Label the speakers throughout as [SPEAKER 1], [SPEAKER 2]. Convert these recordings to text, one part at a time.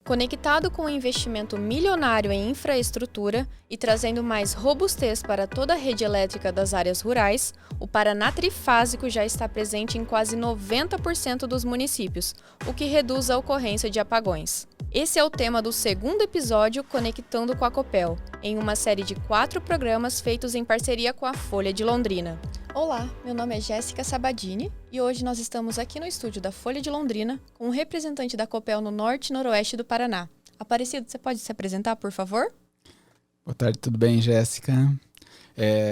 [SPEAKER 1] Conectado com um investimento milionário em infraestrutura e trazendo mais robustez para toda a rede elétrica das áreas rurais, o Paraná Trifásico já está presente em quase 90% dos municípios, o que reduz a ocorrência de apagões. Esse é o tema do segundo episódio Conectando com a Copel, em uma série de 4 programas feitos em parceria com a Folha de Londrina. Olá, meu nome é Jéssica Sabadini e hoje nós estamos aqui no estúdio da Folha de Londrina com um representante da Copel no norte e noroeste do Paraná. Aparecido, você pode se apresentar, por favor?
[SPEAKER 2] Boa tarde, tudo bem, Jéssica?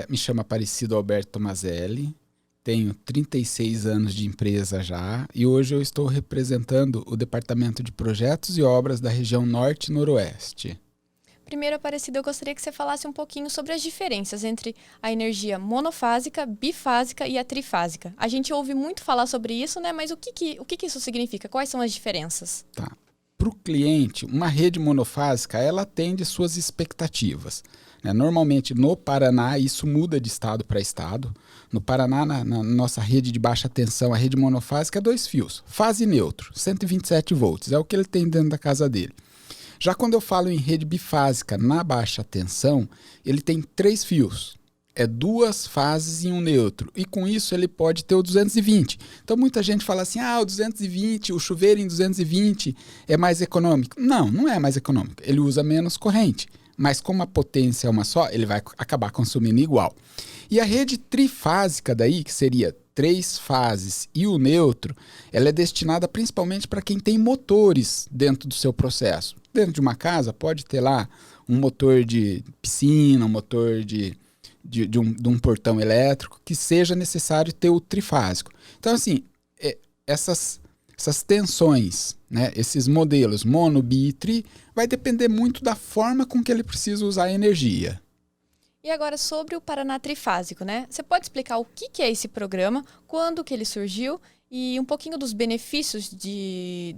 [SPEAKER 2] Me chamo Aparecido Alberto Tomazelli, tenho 36 anos de empresa já e hoje eu estou representando o Departamento de Projetos e Obras da região norte e noroeste.
[SPEAKER 1] Primeiro, Aparecido, eu gostaria que você falasse um pouquinho sobre as diferenças entre a energia monofásica, bifásica e a trifásica. A gente ouve muito falar sobre isso, né? Mas o que isso significa? Quais são as diferenças?
[SPEAKER 2] Tá. Para o cliente, uma rede monofásica, ela atende suas expectativas. Normalmente, no Paraná, isso muda de estado para estado. No Paraná, na nossa rede de baixa tensão, a rede monofásica é 2 fios. Fase e neutro, 127 volts, é o que ele tem dentro da casa dele. Já quando eu falo em rede bifásica na baixa tensão, ele tem 3 fios. É 2 fases e um neutro. E com isso ele pode ter o 220. Então muita gente fala assim, o 220, o chuveiro em 220 é mais econômico. Não, não é mais econômico. Ele usa menos corrente. Mas como a potência é uma só, ele vai acabar consumindo igual. E a rede trifásica daí, que seria 3 fases e o neutro, ela é destinada principalmente para quem tem motores dentro do seu processo. Dentro de uma casa pode ter lá um motor de piscina, um motor de um portão elétrico, que seja necessário ter o trifásico. Então, assim, essas tensões, né, esses modelos mono, bi e tri, vai depender muito da forma com que ele precisa usar a energia.
[SPEAKER 1] E agora sobre o Paraná Trifásico, né? Você pode explicar o que é esse programa, quando que ele surgiu e um pouquinho dos benefícios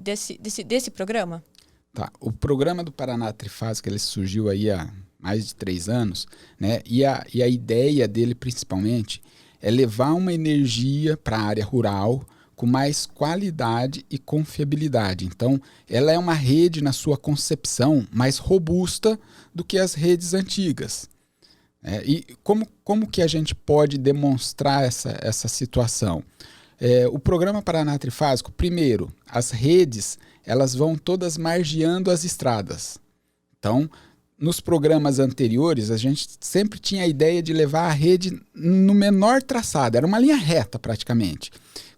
[SPEAKER 1] desse programa?
[SPEAKER 2] Tá. O programa do Paraná Trifásico ele surgiu aí há mais de 3 anos, né? E a ideia dele, principalmente, é levar uma energia para a área rural com mais qualidade e confiabilidade. Então, ela é uma rede, na sua concepção, mais robusta do que as redes antigas. E como que a gente pode demonstrar essa situação? O programa Paraná Trifásico, primeiro, as redes elas vão todas margeando as estradas. Então, nos programas anteriores, a gente sempre tinha a ideia de levar a rede no menor traçado, era uma linha reta praticamente.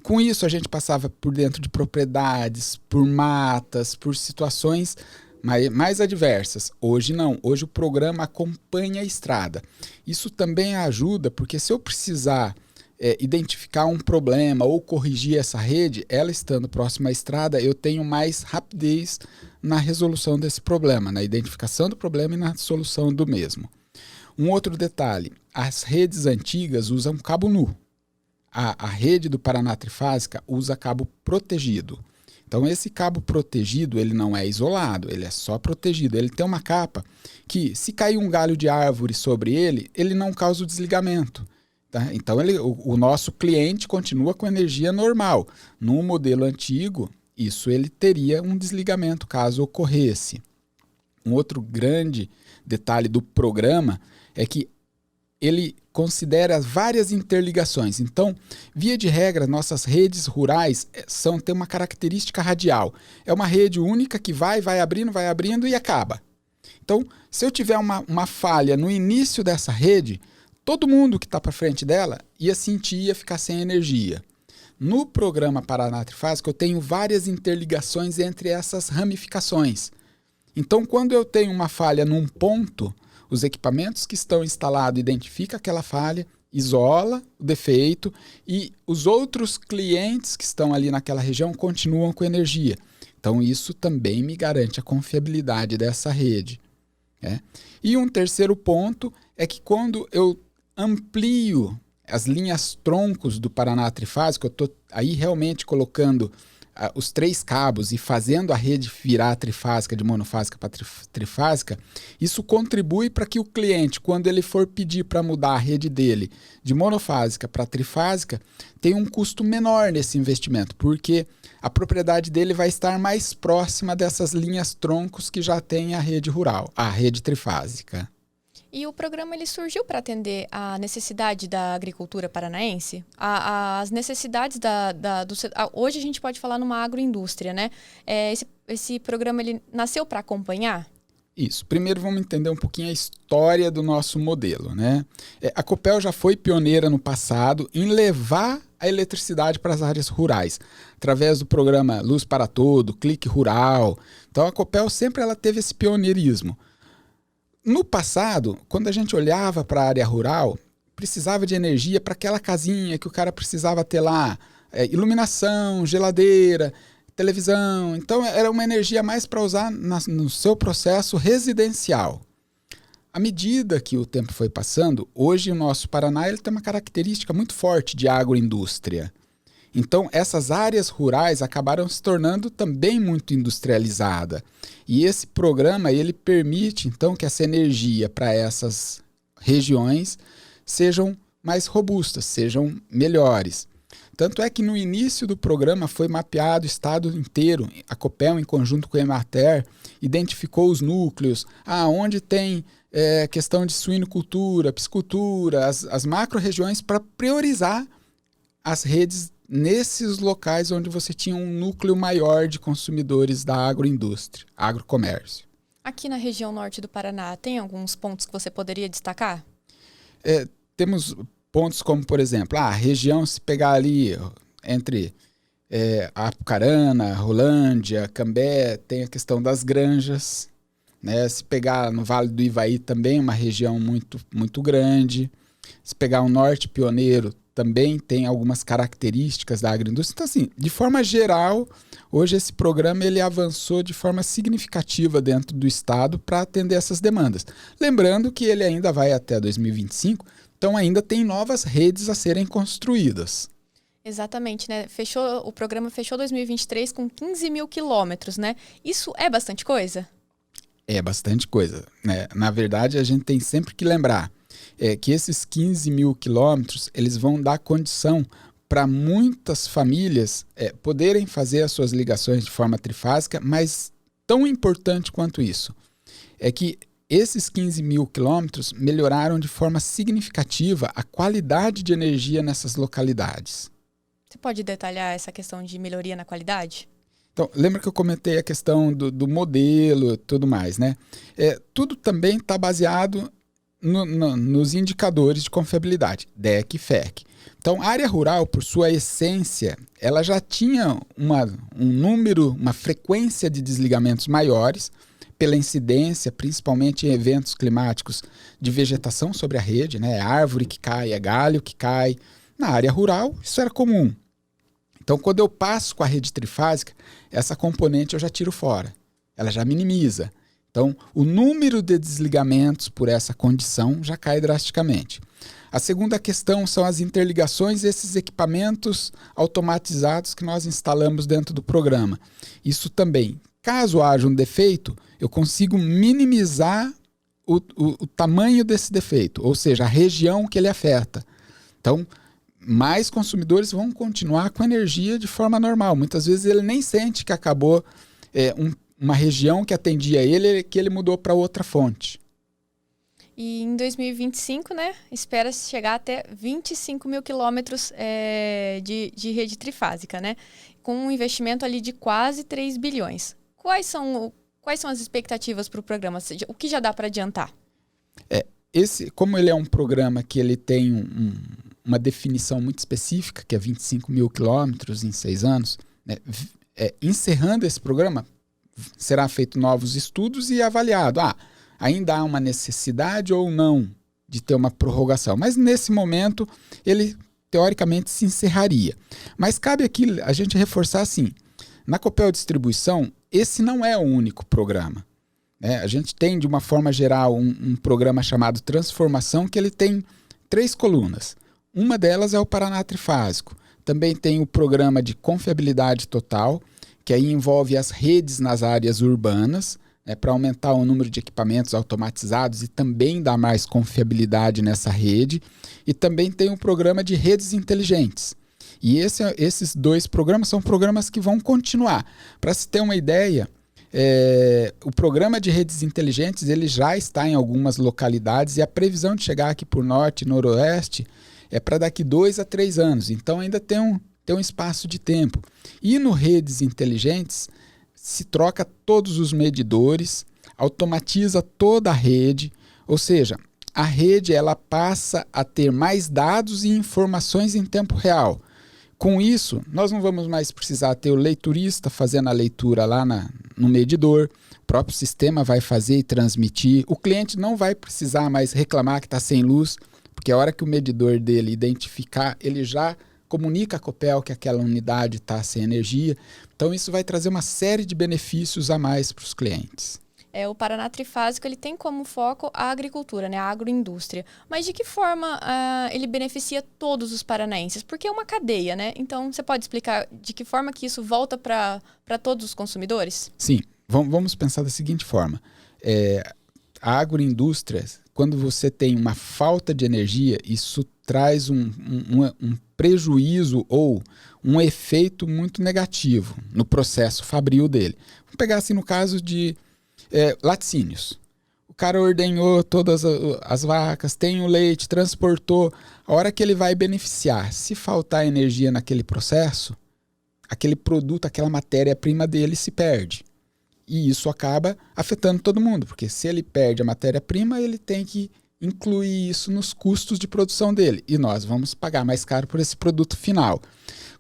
[SPEAKER 2] Com isso, a gente passava por dentro de propriedades, por matas, por situações mais adversas. Hoje não, hoje o programa acompanha a estrada. Isso também ajuda, porque se eu precisar identificar um problema ou corrigir essa rede, ela estando próxima à estrada, eu tenho mais rapidez na resolução desse problema, na identificação do problema e na solução do mesmo. Um outro detalhe, as redes antigas usam cabo nu. A rede do Paraná Trifásica usa cabo protegido. Então esse cabo protegido, ele não é isolado, ele é só protegido. Ele tem uma capa que, se cair um galho de árvore sobre ele, ele não causa o desligamento. Tá? Então o nosso cliente continua com energia normal. No modelo antigo, isso ele teria um desligamento caso ocorresse. Um outro grande detalhe do programa é que ele considera várias interligações. Então, via de regra, nossas redes rurais têm uma característica radial. É uma rede única que vai abrindo e acaba. Então, se eu tiver uma falha no início dessa rede, todo mundo que está para frente dela ia sentir, ia ficar sem energia. No programa Paraná Trifásico, eu tenho várias interligações entre essas ramificações. Então, quando eu tenho uma falha num ponto, os equipamentos que estão instalados identificam aquela falha, isola o defeito e os outros clientes que estão ali naquela região continuam com energia. Então, isso também me garante a confiabilidade dessa rede. E um terceiro ponto é que quando eu amplio as linhas troncos do Paraná Trifásico, eu estou aí realmente colocando os 3 cabos e fazendo a rede virar trifásica, de monofásica para trifásica, isso contribui para que o cliente, quando ele for pedir para mudar a rede dele de monofásica para trifásica, tenha um custo menor nesse investimento, porque a propriedade dele vai estar mais próxima dessas linhas troncos que já tem a rede rural, a rede trifásica.
[SPEAKER 1] E o programa ele surgiu para atender a necessidade da agricultura paranaense? As necessidades hoje a gente pode falar numa agroindústria, né? Esse programa ele nasceu para acompanhar?
[SPEAKER 2] Isso. Primeiro vamos entender um pouquinho a história do nosso modelo, né? A Copel já foi pioneira no passado em levar a eletricidade para as áreas rurais, através do programa Luz para Todo, Clique Rural. Então a Copel sempre ela teve esse pioneirismo. No passado, quando a gente olhava para a área rural, precisava de energia para aquela casinha que o cara precisava ter lá, iluminação, geladeira, televisão. Então era uma energia mais para usar no seu processo residencial. À medida que o tempo foi passando, hoje o nosso Paraná ele tem uma característica muito forte de agroindústria. Então, essas áreas rurais acabaram se tornando também muito industrializadas. E esse programa ele permite, então, que essa energia para essas regiões sejam mais robustas, sejam melhores. Tanto é que no início do programa foi mapeado o estado inteiro. A Copel, em conjunto com a Emater, identificou os núcleos, onde tem questão de suinocultura, piscicultura, as macro-regiões, para priorizar as redes nesses locais onde você tinha um núcleo maior de consumidores da agroindústria, agrocomércio.
[SPEAKER 1] Aqui na região norte do Paraná, tem alguns pontos que você poderia destacar?
[SPEAKER 2] Temos pontos como, por exemplo, a região, se pegar ali entre Apucarana, Rolândia, Cambé, tem a questão das granjas, né? Se pegar no Vale do Ivaí também, uma região muito, muito grande. Se pegar o Norte Pioneiro, também tem algumas características da agroindústria. Então, assim, de forma geral, hoje esse programa ele avançou de forma significativa dentro do estado para atender essas demandas. Lembrando que ele ainda vai até 2025, então ainda tem novas redes a serem construídas.
[SPEAKER 1] Exatamente, né? O programa fechou 2023 com 15 mil quilômetros, né? Isso é bastante coisa?
[SPEAKER 2] É bastante coisa, né? Na verdade, a gente tem sempre que lembrar que esses 15 mil quilômetros eles vão dar condição para muitas famílias poderem fazer as suas ligações de forma trifásica, mas tão importante quanto isso é que esses 15 mil quilômetros melhoraram de forma significativa a qualidade de energia nessas localidades.
[SPEAKER 1] Você pode detalhar essa questão de melhoria na qualidade?
[SPEAKER 2] Então, lembra que eu comentei a questão do modelo e tudo mais, né? Tudo também está baseado nos indicadores de confiabilidade, DEC e FEC. Então, a área rural, por sua essência, ela já tinha um número, uma frequência de desligamentos maiores, pela incidência, principalmente em eventos climáticos de vegetação sobre a rede, né? É árvore que cai, é galho que cai. Na área rural, isso era comum. Então, quando eu passo com a rede trifásica, essa componente eu já tiro fora. Ela já minimiza. Então, o número de desligamentos por essa condição já cai drasticamente. A segunda questão são as interligações desses equipamentos automatizados que nós instalamos dentro do programa. Isso também, caso haja um defeito, eu consigo minimizar o tamanho desse defeito, ou seja, a região que ele afeta. Então, mais consumidores vão continuar com energia de forma normal. Muitas vezes ele nem sente que acabou uma região que atendia ele, que ele mudou para outra fonte.
[SPEAKER 1] E em 2025, né, espera-se chegar até 25 mil quilômetros de rede trifásica, né, com um investimento ali de quase 3 bilhões. Quais são as expectativas para o programa? O que já dá para adiantar?
[SPEAKER 2] Como ele é um programa que ele tem uma definição muito específica, que é 25 mil quilômetros em 6 anos, né, encerrando esse programa, será feito novos estudos e avaliado. Ainda há uma necessidade ou não de ter uma prorrogação. Mas nesse momento, ele teoricamente se encerraria. Mas cabe aqui a gente reforçar assim, na Copel Distribuição, esse não é o único programa. A gente tem, de uma forma geral, um programa chamado Transformação, que ele tem 3 colunas. Uma delas é o Paraná Trifásico. Também tem o programa de confiabilidade total, que aí envolve as redes nas áreas urbanas, para aumentar o número de equipamentos automatizados e também dar mais confiabilidade nessa rede. E também tem o programa de redes inteligentes. E esses 2 programas são programas que vão continuar. Para se ter uma ideia, o programa de redes inteligentes ele já está em algumas localidades e a previsão de chegar aqui por norte e noroeste é para daqui 2 a 3 anos. Então ainda tem um espaço de tempo. E no redes inteligentes se troca todos os medidores, automatiza toda a rede, ou seja, a rede ela passa a ter mais dados e informações em tempo real. Com isso, nós não vamos mais precisar ter o leiturista fazendo a leitura lá no medidor, o próprio sistema vai fazer e transmitir, o cliente não vai precisar mais reclamar que está sem luz, porque a hora que o medidor dele identificar, ele já comunica a Copel que aquela unidade está sem energia. Então isso vai trazer uma série de benefícios a mais para os clientes.
[SPEAKER 1] O Paraná Trifásico ele tem como foco a agricultura, né, a agroindústria. Mas de que forma ele beneficia todos os paranaenses? Porque é uma cadeia, né? Então você pode explicar de que forma que isso volta para todos os consumidores?
[SPEAKER 2] Sim, vamos pensar da seguinte forma. A agroindústria, quando você tem uma falta de energia, isso traz um prejuízo ou um efeito muito negativo no processo fabril dele. Vamos pegar assim no caso de laticínios. O cara ordenhou todas as vacas, tem o leite, transportou. A hora que ele vai beneficiar, se faltar energia naquele processo, aquele produto, aquela matéria-prima dele se perde. E isso acaba afetando todo mundo, porque se ele perde a matéria-prima, ele tem que incluir isso nos custos de produção dele. E nós vamos pagar mais caro por esse produto final.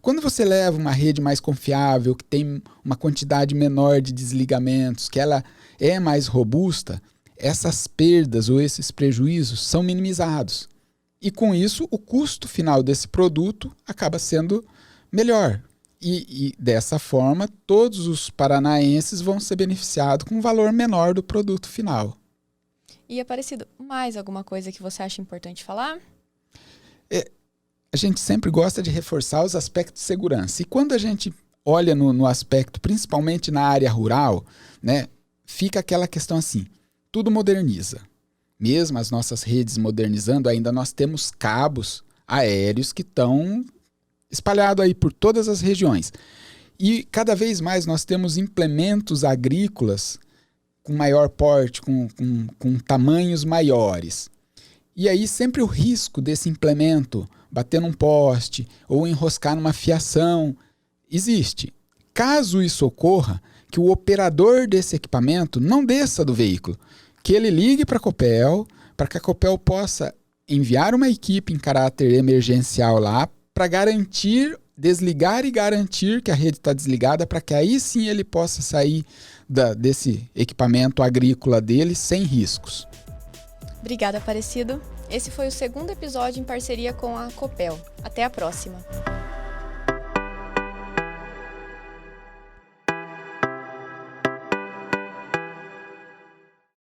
[SPEAKER 2] Quando você leva uma rede mais confiável, que tem uma quantidade menor de desligamentos, que ela é mais robusta, essas perdas ou esses prejuízos são minimizados. E com isso, o custo final desse produto acaba sendo melhor. E dessa forma, todos os paranaenses vão ser beneficiados com um valor menor do produto final.
[SPEAKER 1] E Aparecido, mais alguma coisa que você acha importante falar?
[SPEAKER 2] A gente sempre gosta de reforçar os aspectos de segurança. E quando a gente olha no aspecto, principalmente na área rural, né, fica aquela questão assim, tudo moderniza. Mesmo as nossas redes modernizando, ainda nós temos cabos aéreos que estão espalhados aí por todas as regiões. E cada vez mais nós temos implementos agrícolas com maior porte, com tamanhos maiores. E aí sempre o risco desse implemento bater num poste ou enroscar numa fiação existe. Caso isso ocorra, que o operador desse equipamento não desça do veículo, que ele ligue para a Copel, para que a Copel possa enviar uma equipe em caráter emergencial lá para desligar e garantir que a rede está desligada, para que aí sim ele possa sair desse equipamento agrícola dele sem riscos.
[SPEAKER 1] Obrigada, Aparecido. Esse foi o segundo episódio em parceria com a Copel. Até a próxima!